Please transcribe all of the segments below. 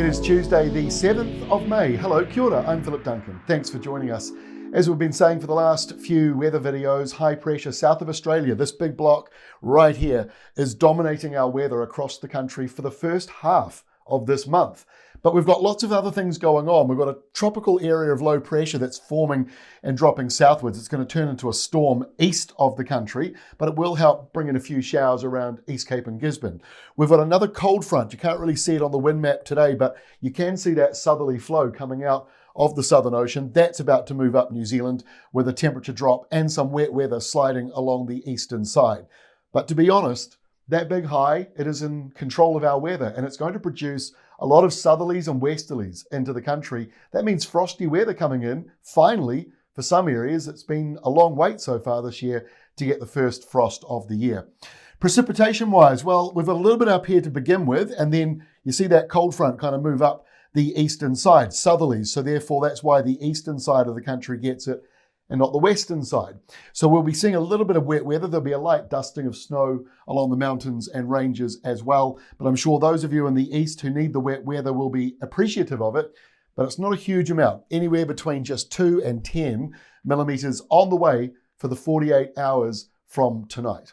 It is Tuesday, the 7th of May. Hello, kia ora, I'm Philip Duncan. Thanks for joining us. As we've been saying for the last few weather videos, high pressure south of Australia, this big block right here, is dominating our weather across the country for the first half of this month. But we've got lots of other things going on. We've got a tropical area of low pressure that's forming and dropping southwards. It's going to turn into a storm east of the country, but it will help bring in a few showers around East Cape and Gisborne. We've got another cold front. You can't really see it on the wind map today, but you can see that southerly flow coming out of the Southern Ocean. That's about to move up New Zealand with a temperature drop and some wet weather sliding along the eastern side. But to be honest, that big high, it is in control of our weather, and it's going to produce a lot of southerlies and westerlies into the country. That means frosty weather coming in, finally, for some areas. It's been a long wait so far this year to get the first frost of the year. Precipitation-wise, well, we've got a little bit up here to begin with, and then you see that cold front kind of move up the eastern side, southerlies. So therefore, that's why the eastern side of the country gets it and not the western side. So we'll be seeing a little bit of wet weather. There'll be a light dusting of snow along the mountains and ranges as well. But I'm sure those of you in the east who need the wet weather will be appreciative of it. But it's not a huge amount, anywhere between just 2 and 10 millimeters on the way for the 48 hours from tonight.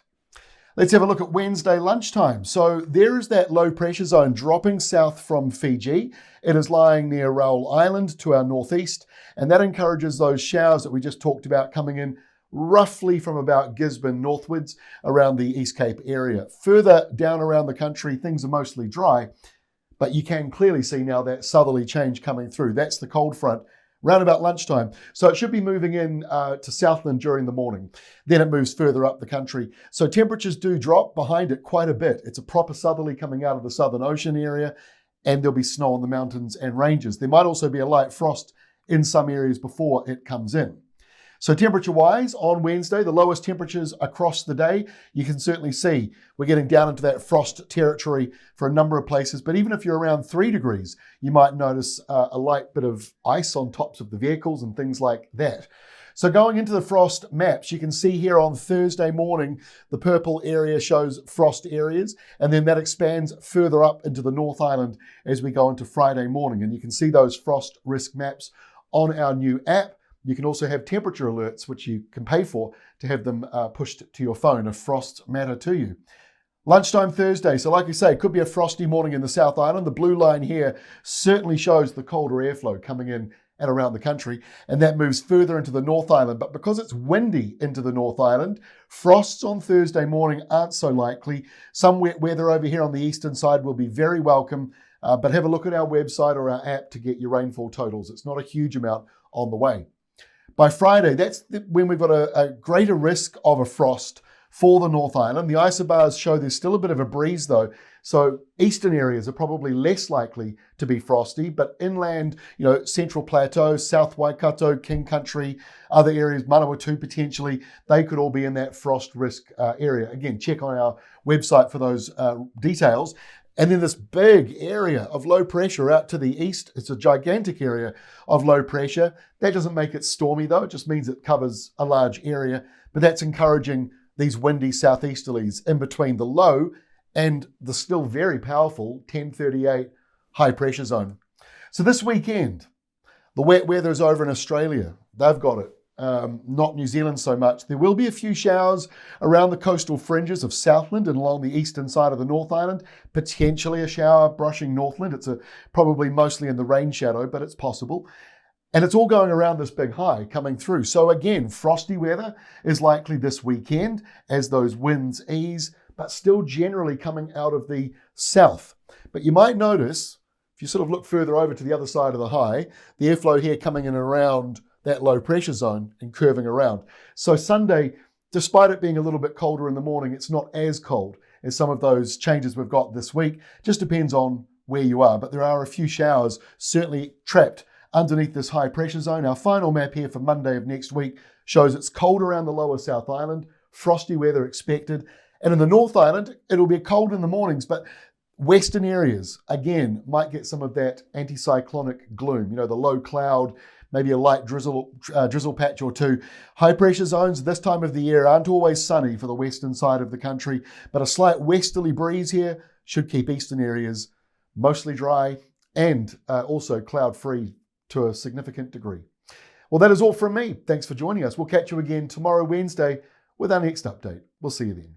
Let's have a look at Wednesday lunchtime. So there is that low pressure zone dropping south from Fiji. It is lying near Raoul Island to our northeast, and that encourages those showers that we just talked about coming in roughly from about Gisborne northwards around the East Cape area. Further down around the country, things are mostly dry, but you can clearly see now that southerly change coming through. That's the cold front round about lunchtime. So it should be moving in to Southland during the morning. Then it moves further up the country. So temperatures do drop behind it quite a bit. It's a proper southerly coming out of the Southern Ocean area, and there'll be snow on the mountains and ranges. There might also be a light frost in some areas before it comes in. So temperature-wise, on Wednesday, the lowest temperatures across the day, you can certainly see we're getting down into that frost territory for a number of places. But even if you're around 3 degrees, you might notice a light bit of ice on tops of the vehicles and things like that. So going into the frost maps, you can see here on Thursday morning, the purple area shows frost areas, and then that expands further up into the North Island as we go into Friday morning. And you can see those frost risk maps on our new app. You can also have temperature alerts, which you can pay for to have them pushed to your phone if frosts matter to you. Lunchtime Thursday, so like I say, it could be a frosty morning in the South Island. The blue line here certainly shows the colder airflow coming in and around the country, and that moves further into the North Island. But because it's windy into the North Island, frosts on Thursday morning aren't so likely. Some wet weather over here on the eastern side will be very welcome, but have a look at our website or our app to get your rainfall totals. It's not a huge amount on the way. By Friday, that's when we've got a greater risk of a frost for the North Island. The isobars show there's still a bit of a breeze though, so eastern areas are probably less likely to be frosty, but inland, Central Plateau, South Waikato, King Country, other areas, Manawatu potentially, they could all be in that frost risk area. Again, check on our website for those details. And then this big area of low pressure out to the east, it's a gigantic area of low pressure. That doesn't make it stormy though, it just means it covers a large area, but that's encouraging these windy southeasterlies in between the low and the still very powerful 1038 high pressure zone. So this weekend, the wet weather is over in Australia. They've got it. Not New Zealand so much. There will be a few showers around the coastal fringes of Southland and along the eastern side of the North Island. Potentially a shower brushing Northland. It's probably mostly in the rain shadow, but it's possible. And it's all going around this big high coming through. So again, frosty weather is likely this weekend as those winds ease, but still generally coming out of the south. But you might notice, if you sort of look further over to the other side of the high, the airflow here coming in around that low pressure zone and curving around. So Sunday, despite it being a little bit colder in the morning, it's not as cold as some of those changes we've got this week. Just depends on where you are, but there are a few showers certainly trapped underneath this high pressure zone. Our final map here for Monday of next week shows it's cold around the lower South Island, frosty weather expected, and in the North Island, it'll be cold in the mornings, but western areas, again, might get some of that anticyclonic gloom, the low cloud, maybe a light drizzle patch or two. High pressure zones this time of the year aren't always sunny for the western side of the country, but a slight westerly breeze here should keep eastern areas mostly dry and also cloud-free to a significant degree. Well, that is all from me. Thanks for joining us. We'll catch you again tomorrow, Wednesday, with our next update. We'll see you then.